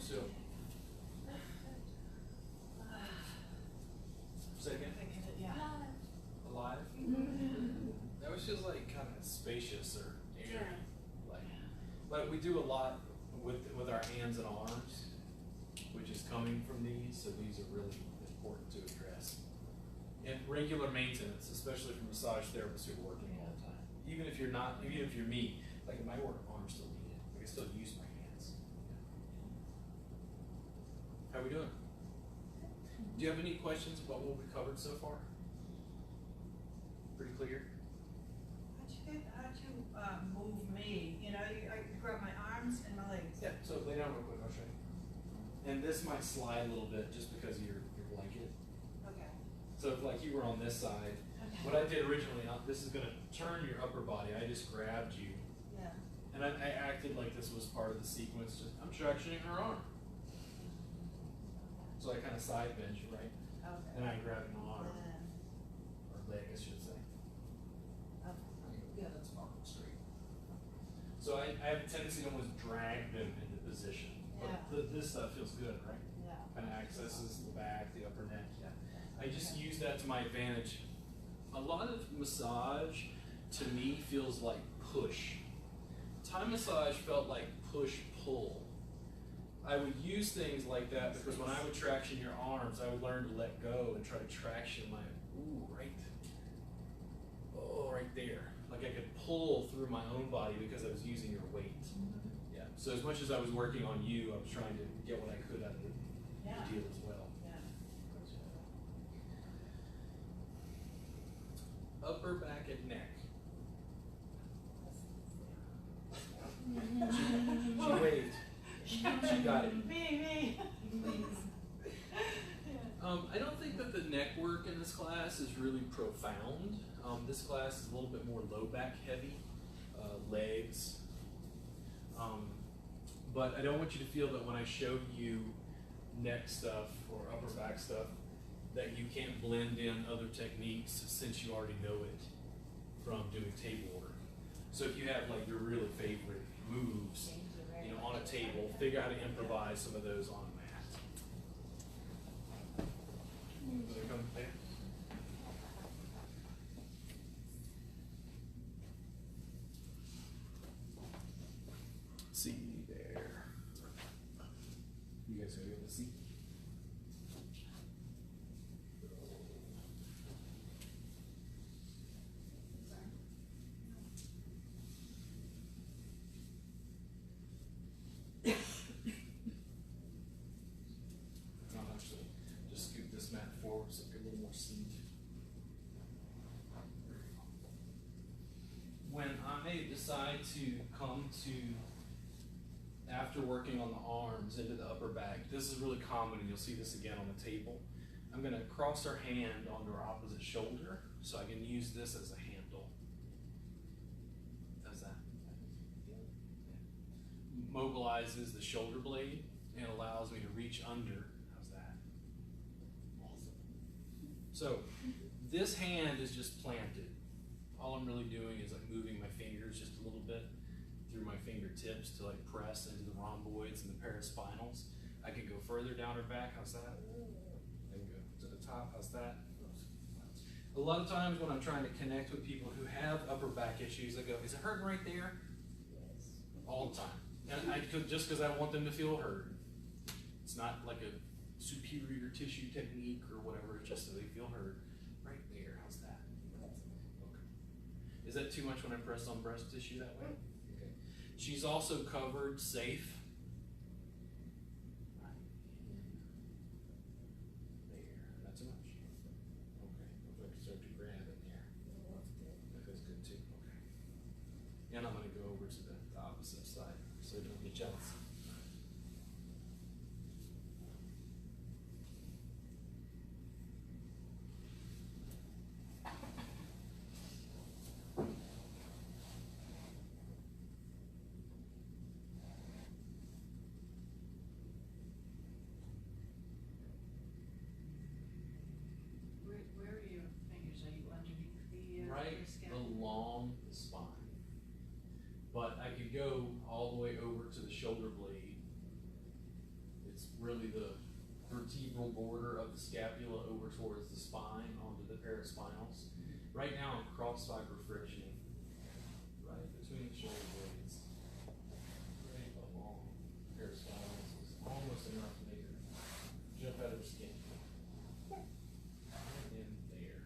still. Second. Yeah. Alive. That always feels like kind of spacious or airy. Like we do a lot with our hands and arms, which is coming from these. So these are really important to address. And regular maintenance, especially for massage therapists who are working all the time. Even if you're not, even if you're me, like in my work, arms still need it. I can still use my hands. How we doing? Do you have any questions about what we covered so far? Pretty clear? How'd you move me? You know, I grab my arms and my legs. Yeah, so lay down real quick, I'll show you. And this might slide a little bit just because of your blanket. Okay. So if like you were on this side, what I did originally, this is gonna turn your upper body. I just grabbed you. Yeah. And I acted like this was part of the sequence. Just I'm tractioning her arm. So I kind of side bend you, right? Okay. And I grab an arm, or leg, I should say. Okay. Yeah, that's arm straight. So I have a tendency to almost drag them into position. But this stuff feels good, right? Yeah. Kind of accesses the back, the upper neck. Yeah. I just use that to my advantage. A lot of massage, to me, feels like push. Thai massage felt like push-pull. I would use things like that because when I would traction your arms, I would learn to let go and try to traction my, right there. Like I could pull through my own body because I was using your weight. Yeah. So as much as I was working on you, I was trying to get what I could out of the deal as well. Upper back and neck. She waved. She got it. Me. I don't think that the neck work in this class is really profound. This class is a little bit more low back heavy, legs. But I don't want you to feel that when I show you neck stuff or upper back stuff, that you can't blend in other techniques since you already know it from doing table work. So if you have like your really favorite moves, on a table, figure out how to improvise some of those on a mat. So they come there. See there. You guys gonna be able to see? So get a little more seat. When I decide to come to, after working on the arms into the upper back, this is really common and you'll see this again on the table. I'm going to cross her hand onto her opposite shoulder so I can use this as a handle. How's that? Mobilizes the shoulder blade and allows me to reach under. So this hand is just planted. All I'm really doing is like moving my fingers just a little bit through my fingertips to like press into the rhomboids and the paraspinals. I can go further down her back. How's that? I can go to the top. How's that? A lot of times when I'm trying to connect with people who have upper back issues, I go, is it hurting right there? Yes. All the time. And I could, just because I want them to feel heard. It's not like a superior tissue technique or whatever, just so they feel heard. Right there, how's that? Okay. Is that too much when I press on breast tissue that way? Okay. She's also covered, safe. Right. There, not too much. Okay, if I can start to grab in there. That feels good too, okay. And I'm gonna go over to the opposite side, so don't get jealous. Along the spine. But I could go all the way over to the shoulder paraspinals. Right now I'm cross fiber frictioning right between the shoulder blades, right along paraspinals. It's almost enough to make her jump out of the skin. And in there.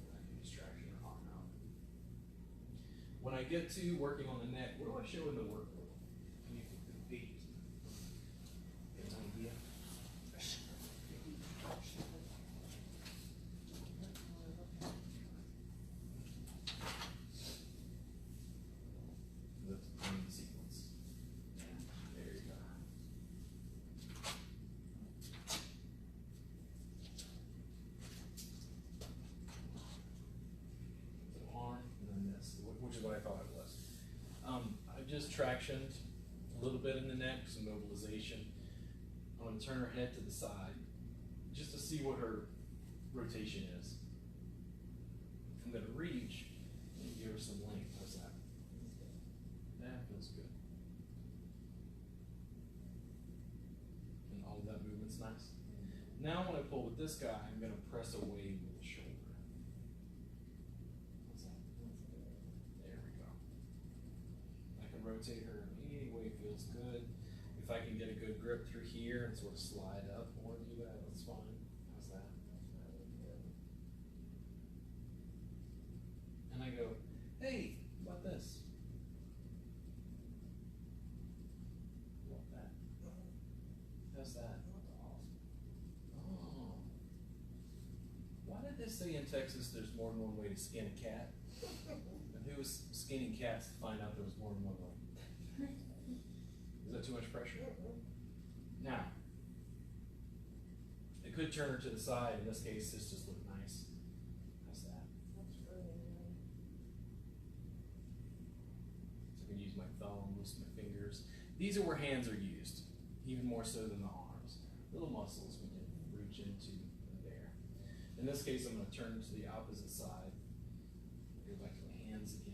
I can use traction her arm out. When I get to working on the neck, what do I show in the workbook? Can you beat? Get an idea? That's the main sequence. There you go. The arm and then this, which is what I thought it was. I just tractioned a little bit in the neck, some mobilization. I'm going to turn her head to the side just to see what her rotation is. I'm going to reach and give her some length. How's that? That feels good. And all of that movement's nice. Now when I pull with this guy, I'm going to press away with the shoulder. How's that? There we go. I can rotate her any way it feels good. If I can get a good grip through here and sort of slide up or do that, that's fine. How's that? And I go, hey, how about this? What that? How's that? Oh. Why did they say in Texas there's more than one way to skin a cat? And who was skinning cats to find out there was more than one way? Is that too much pressure? Now, it could turn her to the side. In this case, this just looked nice. How's that? That's really nice. So I can use my thumb, loosen my fingers. These are where hands are used, even more so than the arms. Little muscles we can reach into there. In this case, I'm going to turn to the opposite side. Go back to my hands again.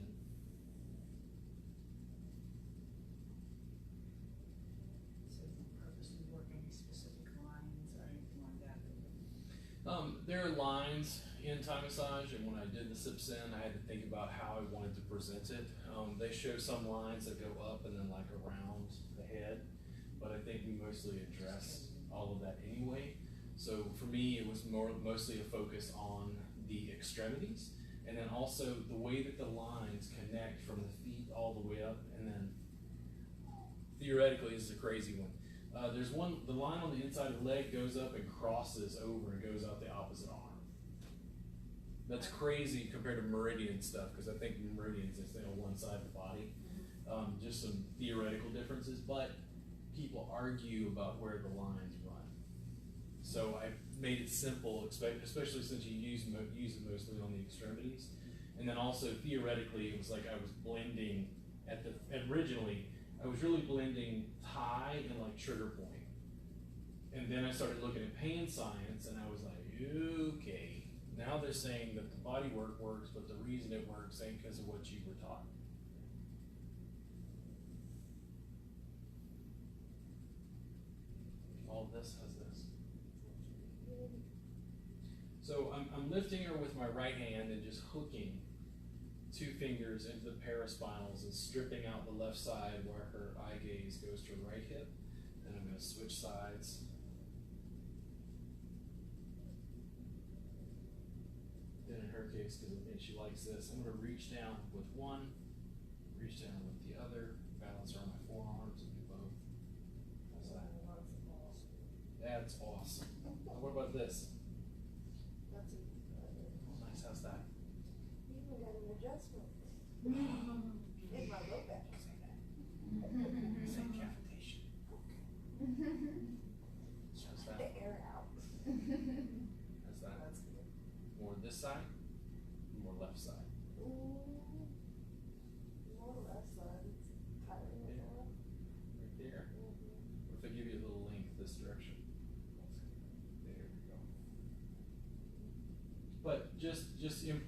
Purposely work any specific lines or anything like that? There are lines in Thai massage, and when I did the Sipsen, I had to think about how I wanted to present it. They show some lines that go up and then like around the head, but I think we mostly address all of that anyway. So for me, it was mostly a focus on the extremities, and then also the way that the lines connect from the feet all the way up, and then theoretically, this is a crazy one. There's one, the line on the inside of the leg goes up and crosses over and goes out the opposite arm. That's crazy compared to meridian stuff, because I think meridians is on one side of the body. Just some theoretical differences, but people argue about where the lines run. So I made it simple, especially since you use it mostly on the extremities. And then also theoretically, it was like I was blending originally, I was really blending Thai and like trigger point. And then I started looking at pain science, and I was like, okay, now they're saying that the body work works, but the reason it works ain't because of what you were taught. All of this has this. So I'm lifting her with my right hand and just hooking 2 fingers into the paraspinals and stripping out the left side where her eye gaze goes to her right hip. Then I'm going to switch sides. Then in her case, because I think she likes this, I'm going to reach down with one, reach down with the other, balance her on my forearms and do both. How's that? That's awesome. What about this? That's a Nice, how's that? you even got an adjustment. In my low back. Same cavitation. How's that? The air out. How's that? That's good. More this side, more left side. Ooh. More left side. Tighter than that. Right there. Or if I give you a little length this direction. There we go. But just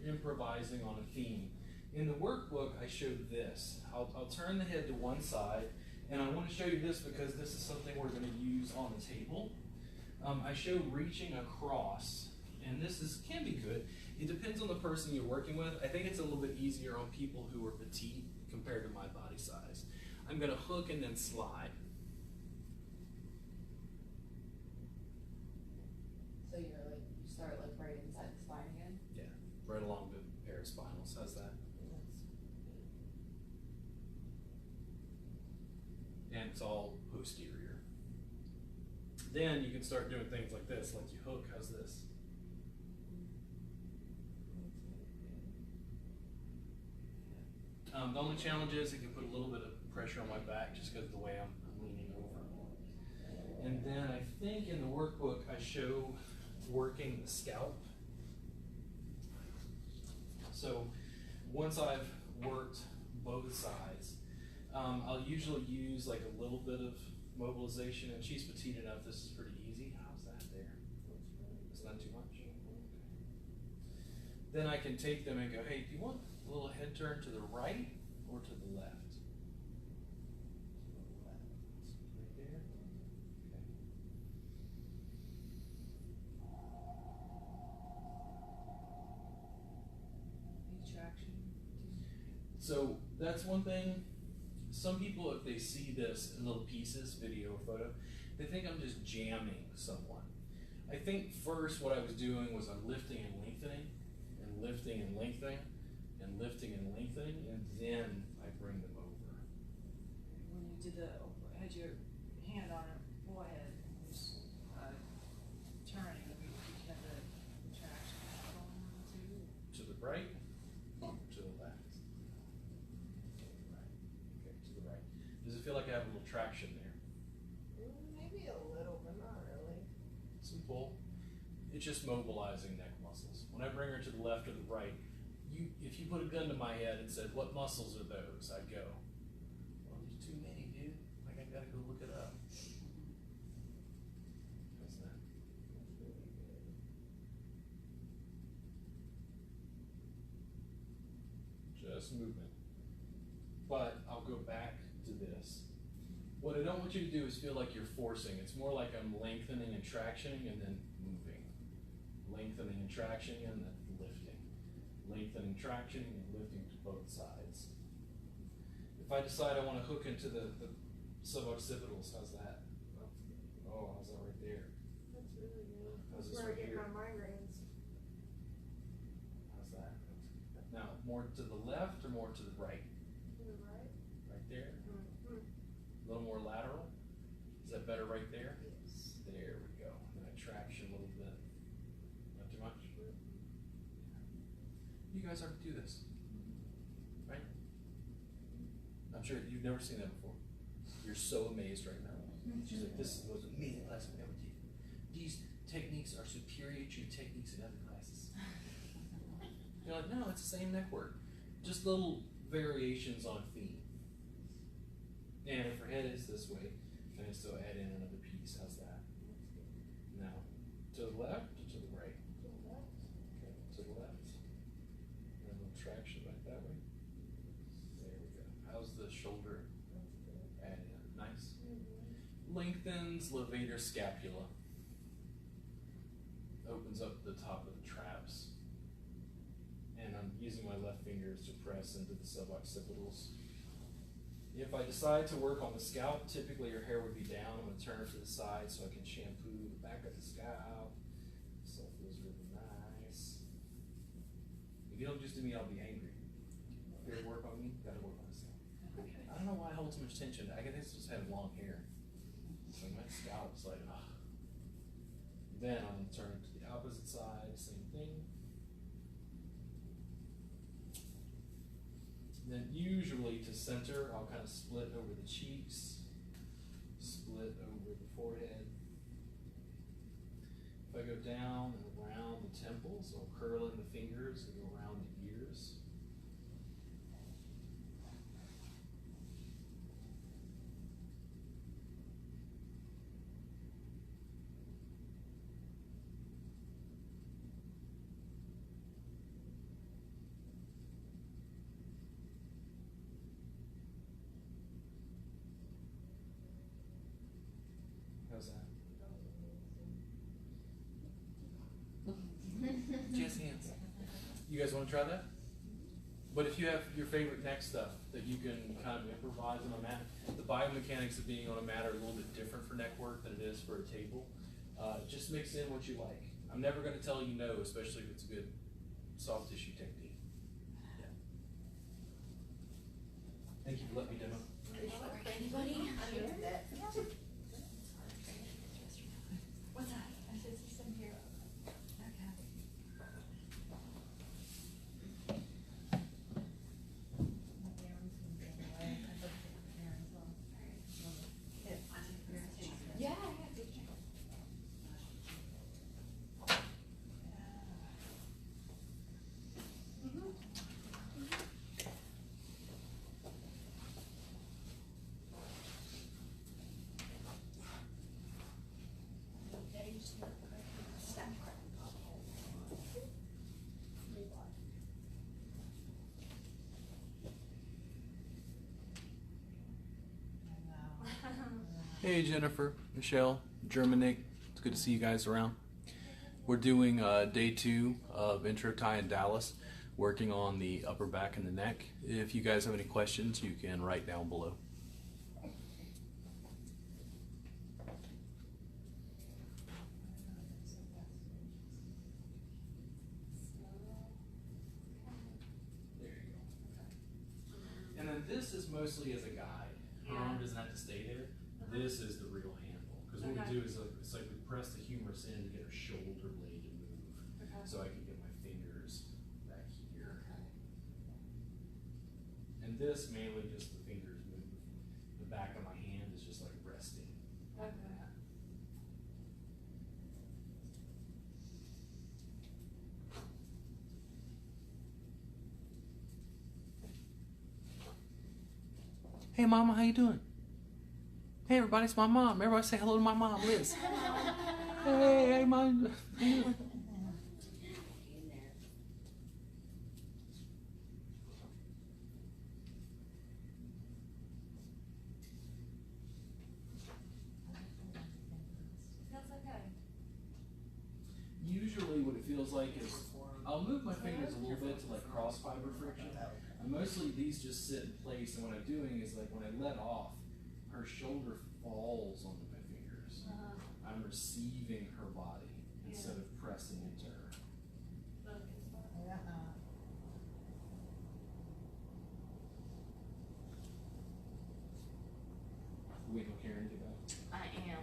improvising on a theme. In the workbook, I showed this. I'll turn the head to one side, and I want to show you this because this is something we're going to use on the table. I show reaching across, and this can be good. It depends on the person you're working with. I think it's a little bit easier on people who are petite compared to my body size. I'm gonna hook and then slide. So you start like right inside the spine again? Yeah, right along the paraspinals. How's that? And it's all posterior. Then you can start doing things like this, like you hook. How's this? The only challenge is it can put a little bit of pressure on my back just because of the way I'm leaning over. And then I think in the workbook I show working the scalp. So once I've worked both sides, I'll usually use like a little bit of mobilization, and she's petite enough, this is pretty easy. How's that there? It's not too much? Then I can take them and go, hey, do you want a little head turn to the right or to the left? To the left. Right there. Okay. Any traction? So that's one thing. Some people, if they see this in little pieces, video or photo, they think I'm just jamming someone. I think first what I was doing was I'm lifting and lengthening, and lifting and lengthening, and lifting and lengthening, and then I bring them over. When you did had your hand on her forehead, and was turning, you had the traction going on too? To the right, or to the left? Okay, to the right. Does it feel like I have a little traction there? Maybe a little, but not really. Some pull. It's just mobilizing neck muscles. When I bring her to the left or the right, if you put a gun to my head and said, what muscles are those? I'd go, well, there's too many, dude. Like, I gotta go look it up. How's that? Just movement. But I'll go back to this. What I don't want you to do is feel like you're forcing. It's more like I'm lengthening and tractioning and then moving. Lengthening and tractioning and then lifting. Lengthening, tractioning, and lifting to both sides. If I decide I want to hook into the suboccipitals, how's that? Oh, how's that right there? That's really good. How's That's this where I right get here? my migraines. How's that? Now, more to the left or more to the right? To the right? Right there? Mm-hmm. A little more lateral? Is that better right there? Yes. There we go. And I traction a little bit. Not too much? You guys already do this, right? I'm sure you've never seen that before. You're so amazed right now. She's like, this is the most amazing class I've ever taken. These techniques are superior to your techniques in other classes. You're like, no, it's the same neck work. Just little variations on theme. And if her head is this way, then I still add in another piece. How's that? Now, to the left or to the right? To the left. Okay, to the left. And a little traction right that way. There we go. How's the shoulder? Add in. Nice. Lengthens levator scapula. Opens up the top of the traps. And I'm using my left fingers to press into the suboccipitals. If I decide to work on the scalp, typically your hair would be down. I'm going to turn it to the side so I can shampoo the back of the scalp. So it feels really nice. If you don't just do me, I'll be angry. If you ever work on me, you gotta work on myself. I don't know why I hold so much tension. I guess I just have long hair. So my scalp's like, ugh. Then I'm going to turn it to the opposite side, same thing. Then usually to center, I'll kind of split over the cheeks, split over the forehead. If I go down and around the temples, I'll curl in the fingers and go around the ears. How's that? Jazz hands. You guys want to try that? But if you have your favorite neck stuff that you can kind of improvise on a mat, the biomechanics of being on a mat are a little bit different for neck work than it is for a table. Just mix in what you like. I'm never going to tell you no, especially if it's a good soft tissue technique. Yeah. Thank you for letting me demo. Anybody? What's that? I said, just in here. Okay. Yeah, Hey Jennifer, Michelle, Germanic, it's good to see you guys around. We're doing day 2 of Intro Tie in Dallas, working on the upper back and the neck. If you guys have any questions, you can write down below. There you go. And then this is mostly as a guide. Her arm doesn't have to stay there. This is the real handle. Because what we do is it's like we press the humerus in to get her shoulder blade to move. So I can get my fingers back here. And this mainly just the fingers move. The back of my hand is just like resting. Hey mama, how you doing? Hey everybody, it's my mom. Everybody say hello to my mom, Liz. Hey mom. Usually what it feels like is, I'll move my fingers a little bit to like cross fiber friction. And mostly these just sit in place, and what I'm doing is like when I let off, her shoulder falls onto my fingers. I'm receiving her body instead of pressing into her. Wait till Karen get back. I am.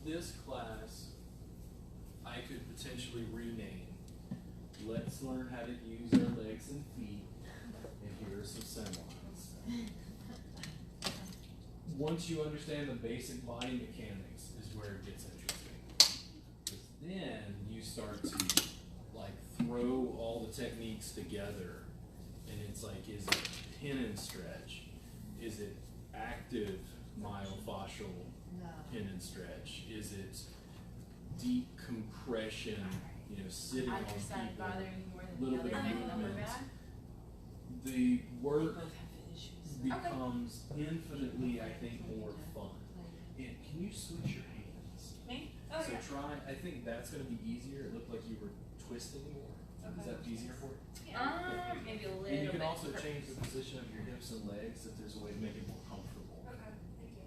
This class, I could potentially rename, let's learn how to use our legs and feet, and here are some semis. Once you understand the basic body mechanics is where it gets interesting. Because then you start to like throw all the techniques together, and it's like, is it pin and stretch? Is it active myofascial pin and stretch? Is it deep compression, sitting on Either side people, bothering you more than little the bit other, of neck and upper movement? back? The work Both have issues. becomes infinitely, I think, more fun. And can you switch your hands? Me? Oh, So yeah. try, I think that's gonna be easier. It looked like you were twisting more. Is that easier for you? Maybe a little And you can bit. also change the position of your hips and legs if there's a way to make it more comfortable. Okay, thank you.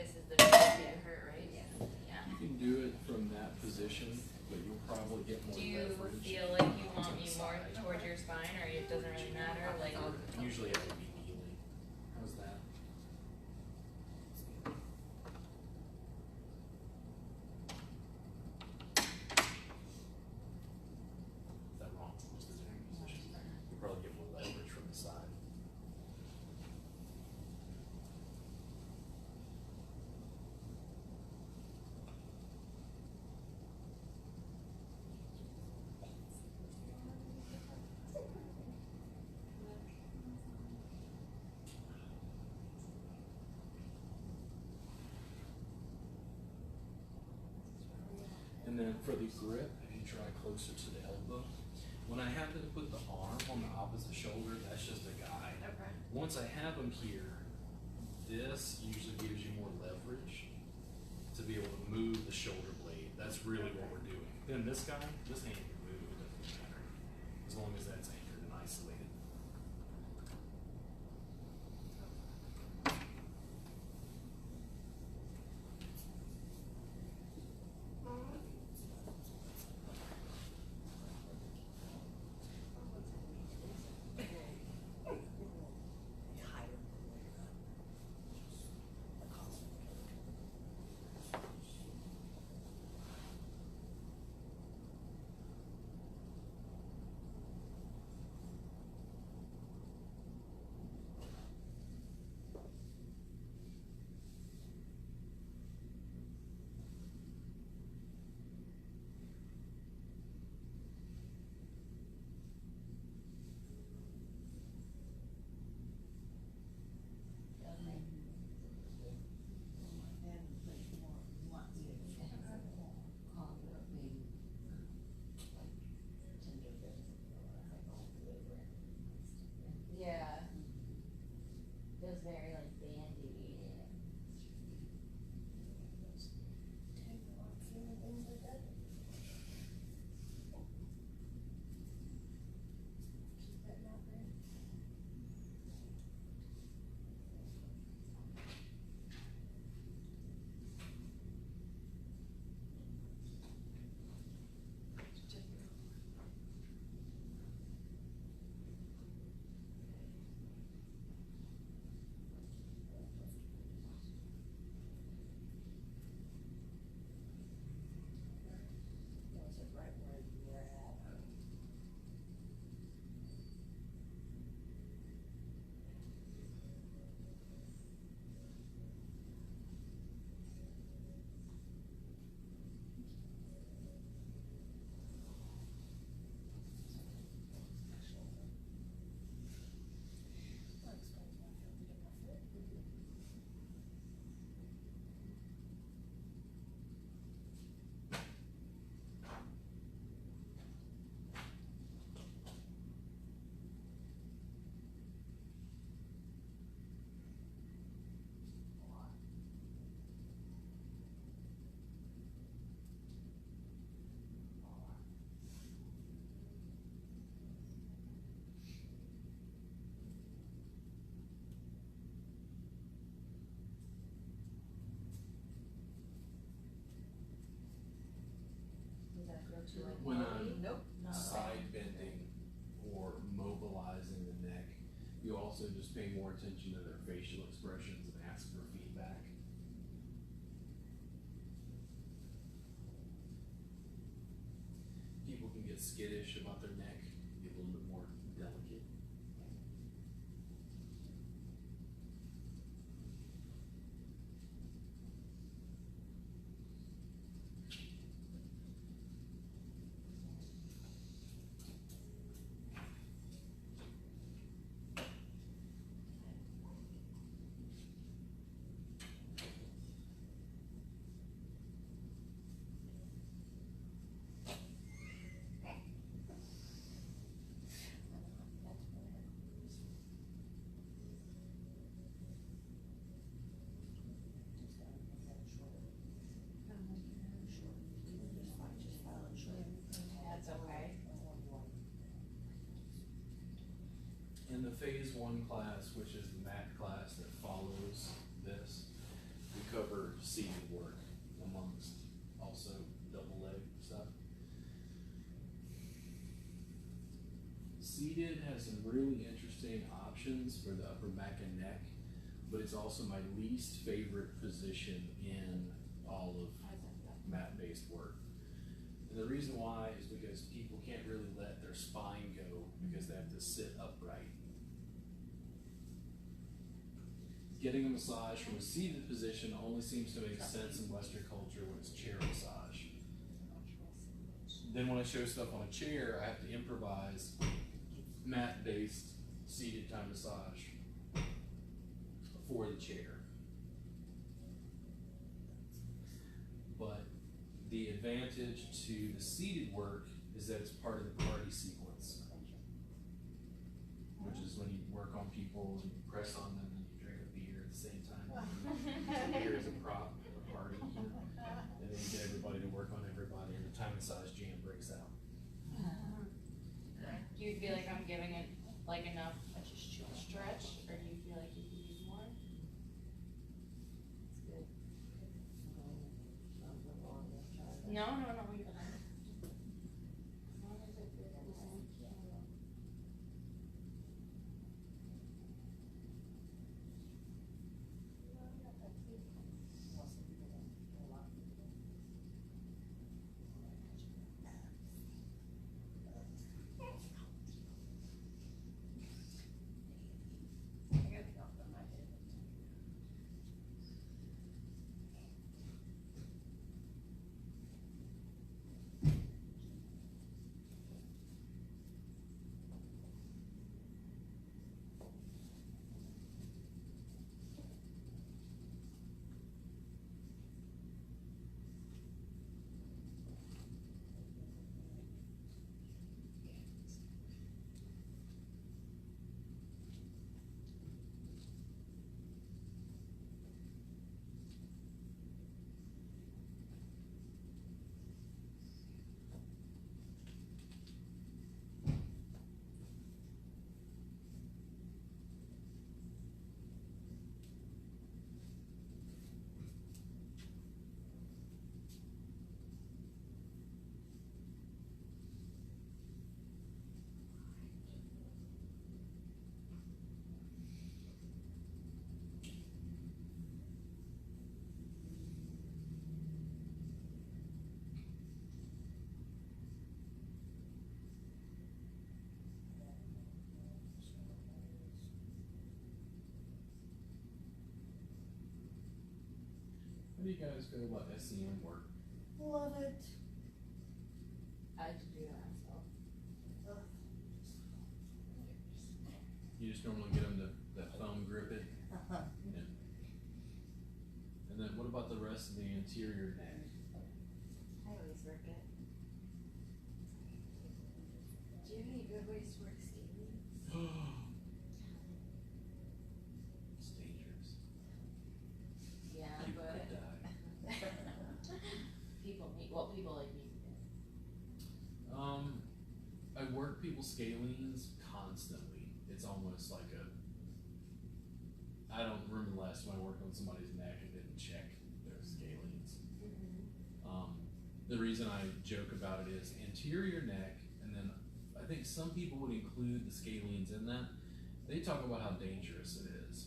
this is the shoulder you hurt, right? Yeah. Yeah. You can do it from that position, but you'll probably get more Do you leverage. feel like you want to me the more side. towards your spine, or it doesn't really matter? Like, Usually it would be kneeling. How's that? Is that wrong? Just as a position. You probably get more leverage from the side. And then for the grip, if you try closer to the elbow, when I have to put the arm on the opposite shoulder, that's just a guide. okay. Once I have them here, this usually gives you more leverage to be able to move the shoulder blade. That's really what we're doing. Then this guy, this hand can move, it doesn't matter. As long as that's anchored and isolated. Yeah. Feels very like bandy. Was it right where you were at? That explains why I feel to get my foot. Does that feel too like When wobbly? I'm Nope. Not side bending or mobilizing the neck, you also just pay more attention to their facial expressions and ask for feedback. People can get skittish about their neck, be a little bit more delicate. That's okay. In the phase 1 class, which is the MAC class that follows this, we cover has some really interesting options for the upper back and neck, but it's also my least favorite position in all of mat-based work. And the reason why is because people can't really let their spine go because they have to sit upright. Getting a massage from a seated position only seems to make sense in Western culture when it's chair massage. Then when I show stuff on a chair, I have to improvise mat-based seated time massage for the chair. But the advantage to the seated work is that it's part of the party sequence, which is when you work on people and you press on them and you drink a beer at the same time. The beer is a prop for a party, and then you get everybody to work on everybody, and the time massage jam breaks out. Do you feel like I'm giving it like enough stretch, or do you feel like you can use more? It's good. No, you're fine. As long as it feels the same. I gotta get off of my head. How do you guys feel about SEM work? Love it. I like to do that myself. You just normally get them to that thumb grip it? Uh-huh. Yeah. And then what about the rest of the interior neck? I always work it. Do you have any good ways to work skating? It's dangerous. Yeah, People but could die. people like me. I work people's scalenes constantly. It's almost like I don't remember the last time I worked on somebody's neck and didn't check their scalenes. The reason I joke about it is interior neck, and then I think some people would include the scalenes in that. They talk about how dangerous it is.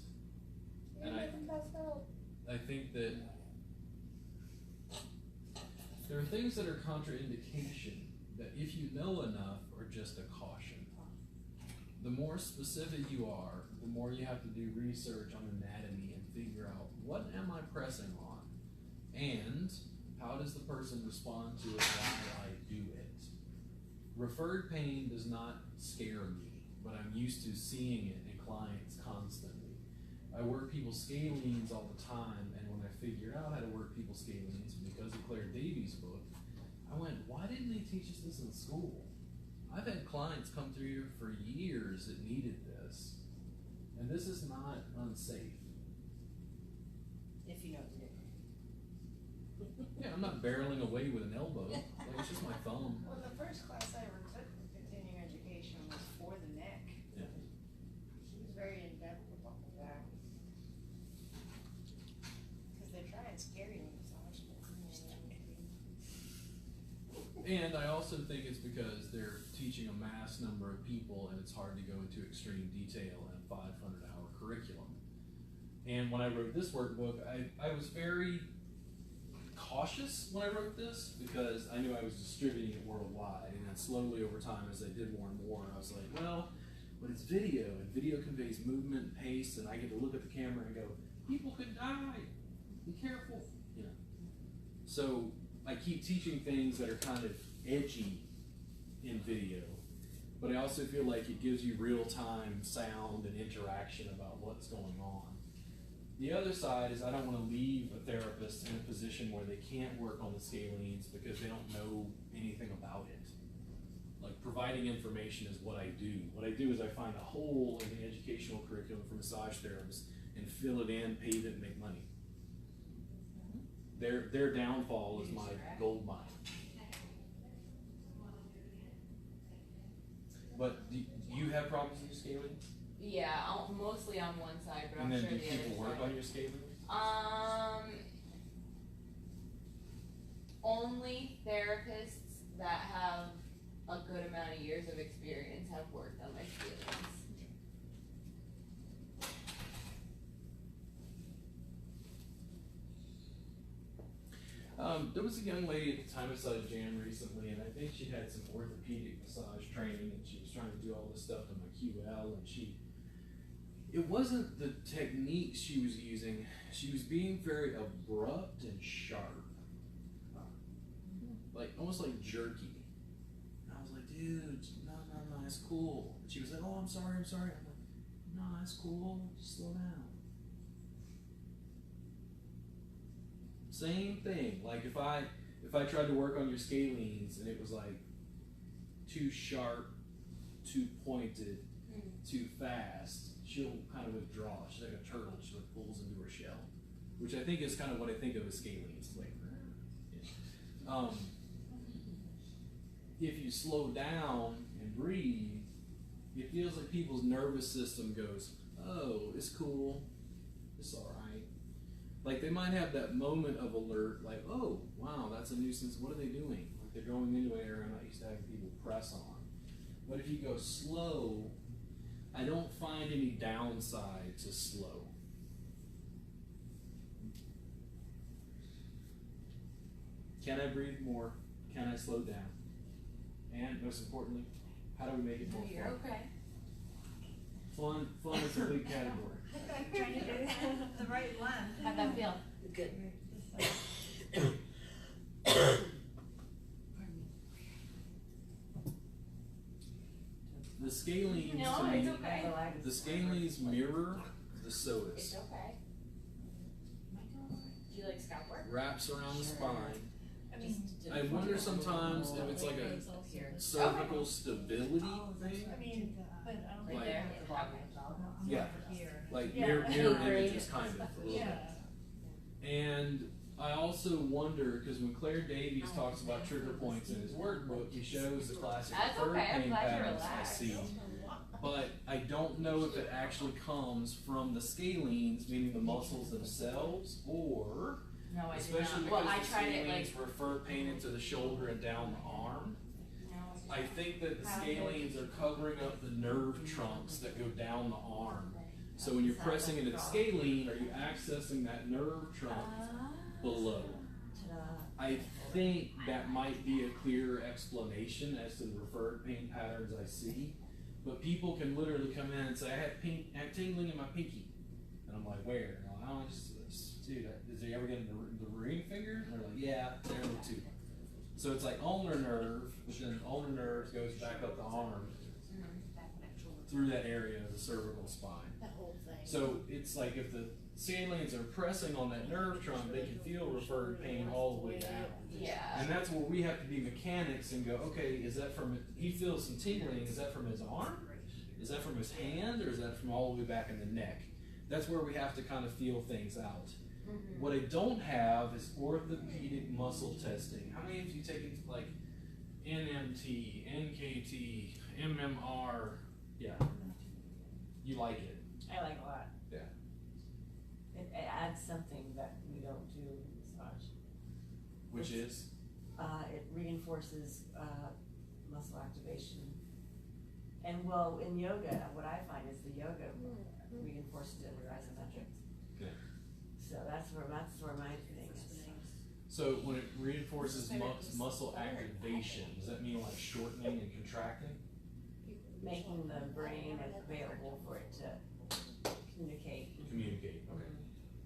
And I think that there are things that are contraindication that if you know enough are just a caution. The more specific you are, the more you have to do research on anatomy and figure out what am I pressing on and how does the person respond to it while I do it. Referred pain does not scare me, but I'm used to seeing it in clients constantly. I work people's scalenes all the time, and when I figured out how to work people's scalenes because of Claire Davies' book, I went, why didn't they teach us this in school? I've had clients come through here for years that needed this, and this is not unsafe. If you know what to do. Yeah, I'm not barreling away with an elbow. Like, it's just my thumb. Well, the first class I ever took in continuing education was for the neck. Yeah. She was very in-depth about that. Cause they try and scare you in massage. And I also think it's because they're teaching a mass number of people and it's hard to go into extreme detail in a 500-hour curriculum. And when I wrote this workbook, I was very cautious when I wrote this because I knew I was distributing it worldwide. And then slowly over time, as I did more and more, I was like, well, but it's video, and video conveys movement and pace, and I get to look at the camera and go, people could die, be careful, you know. So I keep teaching things that are kind of edgy in video, but I also feel like it gives you real-time sound and interaction about what's going on. The other side is I don't want to leave a therapist in a position where they can't work on the scalenes because they don't know anything about it. Like, providing information is what I do. What I do is I find a hole in the educational curriculum for massage therapists and fill it in, pave it, and make money. Their downfall is my gold mine. But do you have problems with your scaling? Yeah, mostly on one side, but And I'm then sure do the other people work side. on your scaling? Only therapists that have a good amount of years of experience have worked on my feelings. There was a young lady at the Time Massage Jam recently, and I think she had some orthopedic massage training, and she was trying to do all this stuff in my QL, and it wasn't the technique she was using, she was being very abrupt and sharp. Like, almost like jerky. And I was like, dude, no, it's cool. And she was like, oh, I'm sorry. I'm like, no, it's cool, just slow down. Same thing. Like if I tried to work on your scalenes and it was like too sharp, too pointed, too fast, she'll kind of withdraw. She's like a turtle. She like pulls into her shell, which I think is kind of what I think of as scalenes. Like, yeah. If you slow down and breathe, it feels like people's nervous system goes, oh, it's cool, it's all right. Like they might have that moment of alert, like, oh, wow, that's a nuisance. What are they doing? Like they're going into an area I'm not used to having people press on. But if you go slow, I don't find any downside to slow. Can I breathe more? Can I slow down? And most importantly, how do we make it more You're fun? okay. Fun is a big category. I'm trying to do the right one. How'd that feel? Good. The scalenes No, to me, it's okay. the scalenes mirror the It's psoas. okay. Do you like scalp work? Wraps around the spine. I mean, I wonder sometimes if it's like a cervical stability thing. I mean, but I don't Right Like- there. Yeah. here. Like Yeah. mirror images kind of a little Yeah. bit. And I also wonder, because when Claire Davies talks about trigger points in his workbook, he shows the classic That's third okay, I'm pain glad you're patterns I relaxed. see. But I don't know if it actually comes from the scalenes, meaning the muscles themselves, or No, I did especially not. Well, I because the tried it like. scalenes refer pain into the shoulder and down the arm. No. I think that the scalenes are covering up the nerve trunks that go down the arm. So when you're pressing into the scalene, are you accessing that nerve trunk below? I think that might be a clear explanation as to the referred pain patterns I see. But people can literally come in and say, I have tingling in my pinky. And I'm like, where? And I'm like, oh, dude, is they ever getting the ring finger? And they're like, yeah, they're in the two. So it's like ulnar nerve, which then ulnar nerve goes back up the arm through that area of the cervical spine. The whole thing. So it's like if the scalenes are pressing on that nerve trunk, they can feel referred pain all the way down. Yeah. And that's where we have to be mechanics and go, okay, is that from, he feels some tingling, is that from his arm? Is that from his hand, or is that from all the way back in the neck? That's where we have to kind of feel things out. What I don't have is orthopedic muscle testing. How many of you taken like NMT, NKT, MMR? Yeah. You like it? I like a lot. Yeah. It adds something that we don't do in massage. Which is? It reinforces muscle activation. And well, in yoga, what I find is the yoga reinforces it with isometrics. Okay. So that's where my thing is. So when it reinforces muscle activation, does that mean like shortening and contracting? Making the brain available for it to communicate. Communicate, okay.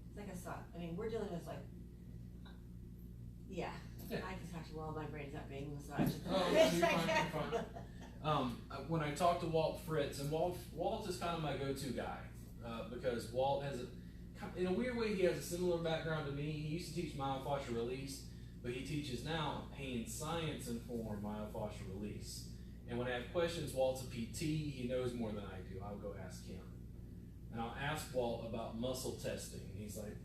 It's like a sock. I mean, we're dealing with like, yeah. Yeah. I can talk to well, my brain's not being massaged. Oh, you're fine. When I talked to Walt Fritz, and Walt is kind of my go-to guy, because Walt has in a weird way, he has a similar background to me. He used to teach myofascial release, but he teaches now pain science-informed myofascial release. And when I have questions, Walt's a PT, he knows more than I do. I'll go ask him. And I'll ask Walt about muscle testing, and he's like,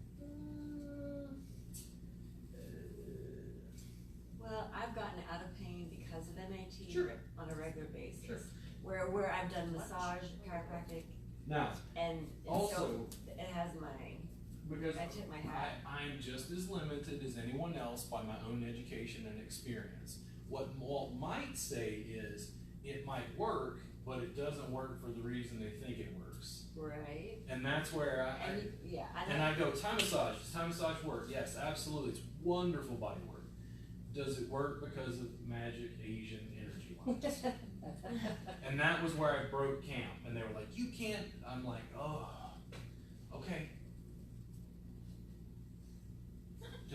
Well, I've gotten out of pain because of MAT Sure. on a regular basis. Sure. Where I've done massage, chiropractic, now, and also, so it has my, because I tip my hat. I'm just as limited as anyone else by my own education and experience. What Walt might say is, it might work, but it doesn't work for the reason they think it works. Right. And that's where I go, Thai massage, does Thai massage work? Yes, absolutely, it's wonderful body work. Does it work because of magic Asian energy lines? And that was where I broke camp, and they were like, you can't, I'm like, oh, okay.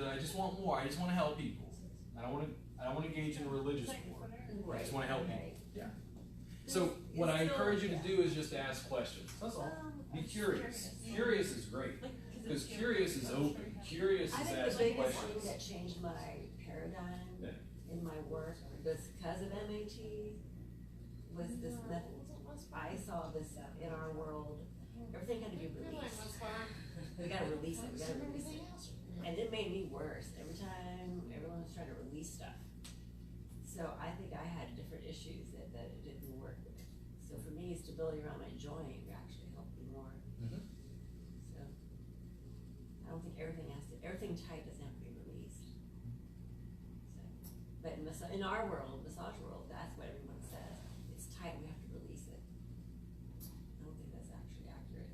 I just want more, I just want to help people. I don't want to engage in a religious war. I just want to help people. Yeah. So what I encourage you to do is just ask questions. That's all. Be curious. Curious is great, because curious is open. Curious I is think the asking biggest questions. thing that changed my paradigm in my work was because of MAT was this method. I saw this in our world. Everything had to be released. We gotta release it. We gotta release it. And it made me worse every time everyone was trying to release stuff. So I think I had different issues that it didn't work with. So for me, stability around my joint actually helped me more. Mhm. So I don't think everything tight doesn't have to be released. So, but in our world, massage world, that's what everyone says. It's tight, we have to release it. I don't think that's actually accurate.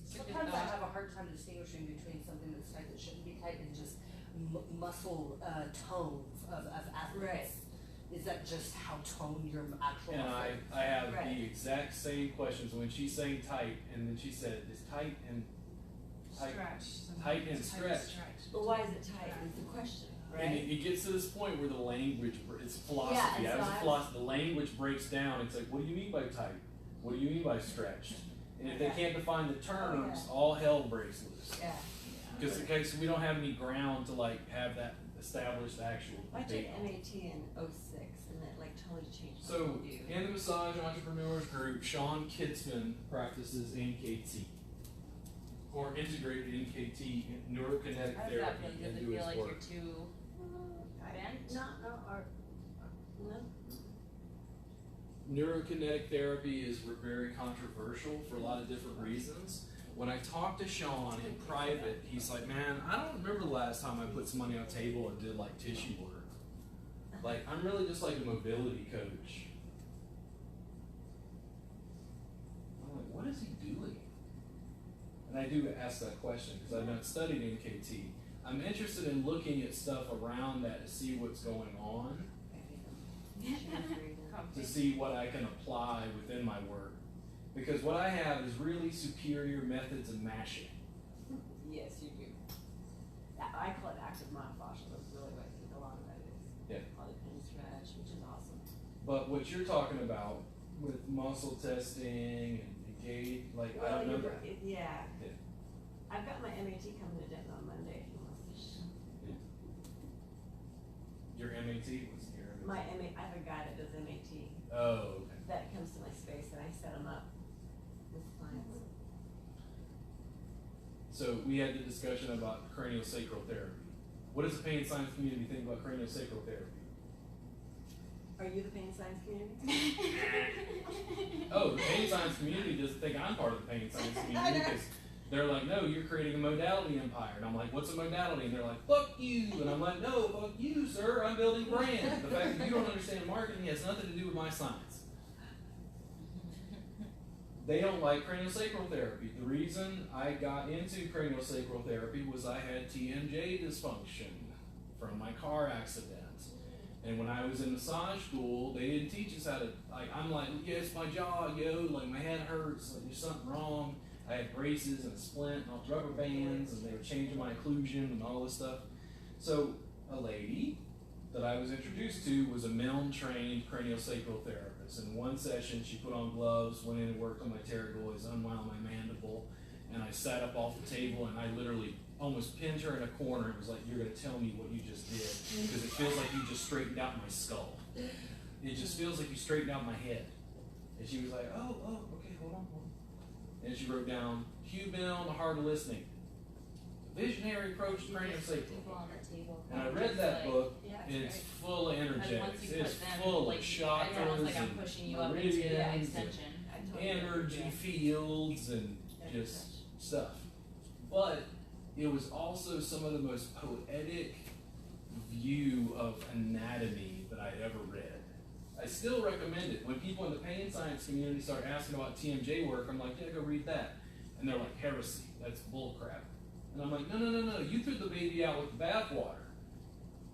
Sometimes I have a hard time distinguishing between something that's tight that shouldn't be tight and just muscle tones of athletes. Right. Is that just how toned your actual And muscle? I have Right. the exact same questions when she's saying tight, and then she said, is tight and tight. Stretch. Tight and stretch. But why is it tight is the question, right? And it gets to this point where the language, it's philosophy. Yeah, As so a philosophy, the language breaks down. It's like, what do you mean by tight? What do you mean by stretched? And if they can't define the terms, all hell breaks loose. Yeah. Because in case we don't have any ground to like have that established actual I took debate. MAT in '06 and that like totally changed what So, we do. in the Massage Entrepreneurs Group, Sean Kitzman practices NKT, or integrated NKT, neurokinetic How does that therapy, feel? Does into it his feel like work. you're too bent? No. Neurokinetic therapy is very controversial for a lot of different reasons. When I talked to Sean in private, he's like, man, I don't remember the last time I put some money on the table and did like tissue work. Like, I'm really just like a mobility coach. I'm like, what is he doing? And I do ask that question because I've not studied NKT. I'm interested in looking at stuff around that to see what's going on, to see what I can apply within my work. Because what I have is really superior methods of mashing. Yes, you do. I call it active myofascial. That's really what I think a lot of that is. Yeah. Call it pin stretch, which is awesome. But what you're talking about with muscle testing and gait, like, I don't know that. Yeah. Yeah. I've got my MAT coming to Denton on Monday. If you want to see. Your MAT was here. My MAT, I have a guy that does MAT Oh, okay. that comes to my space and I set him up with clients. So we had the discussion about craniosacral therapy. What does the pain science community think about craniosacral therapy? Are you the pain science community? Oh, the pain science community doesn't think I'm part of the pain science community because They're like, no, you're creating a modality empire. And I'm like, what's a modality? And they're like, fuck you. And I'm like, no, fuck you, sir. I'm building brand. The fact that you don't understand marketing has nothing to do with my science. They don't like craniosacral therapy. The reason I got into craniosacral therapy was I had TMJ dysfunction from my car accident. And when I was in massage school, they didn't teach us how to, like, I'm like, yeah, it's my jaw, yo, like my head hurts, like there's something wrong. I had braces and a splint and all rubber bands, and they were changing my occlusion and all this stuff. So a lady that I was introduced to was a MILM-trained craniosacral therapist. In one session, she put on gloves, went in and worked on my pterygoids, unwound my mandible, and I sat up off the table and I literally almost pinned her in a corner. It was like, you're going to tell me what you just did, because it feels like you just straightened out my skull. It just feels like you straightened out my head. And she was like, oh, okay, hold on. And she wrote down, Hugh Bill, The Heart of Listening, Visionary Approach to Craniosacral. And I read that book, and it's full of energetics. It's full of chakras and meridians and energy fields and just stuff. But it was also some of the most poetic view of anatomy that I'd ever read. I still recommend it. When people in the pain science community start asking about TMJ work, I'm like, yeah, go read that. And they're like, heresy, that's bullcrap. And I'm like, no, you threw the baby out with the bathwater.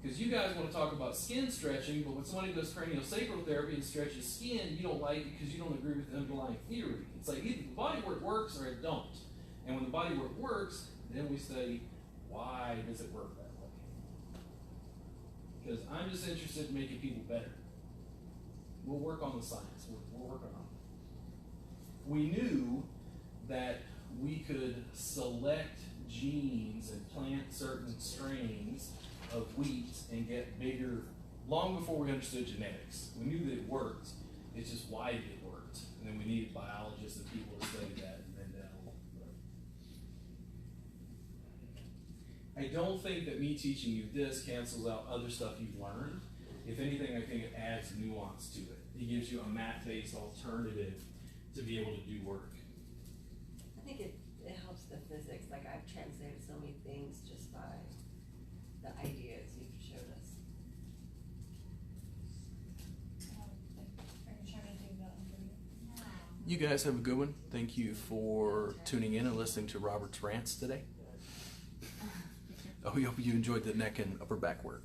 Because you guys want to talk about skin stretching, but when somebody does craniosacral therapy and stretches skin, you don't like it because you don't agree with the underlying theory. It's like either the body work works or it don't. And when the body work works, then we say, why does it work that way? Because I'm just interested in making people better. We'll work on the science. We're working on it. We knew that we could select genes and plant certain strains of wheat and get bigger long before we understood genetics. We knew that it worked. It's just why it worked. And then we needed biologists and people to study that. And then I don't think that me teaching you this cancels out other stuff you've learned. If anything, I think it adds nuance to it. It gives you a mat-based alternative to be able to do work. I think it helps the physics. Like I've translated so many things just by the ideas you've showed us. Are you trying to do that one for you? You guys have a good one. Thank you for tuning in and listening to Robert's rants today. I hope you enjoyed the neck and upper back work.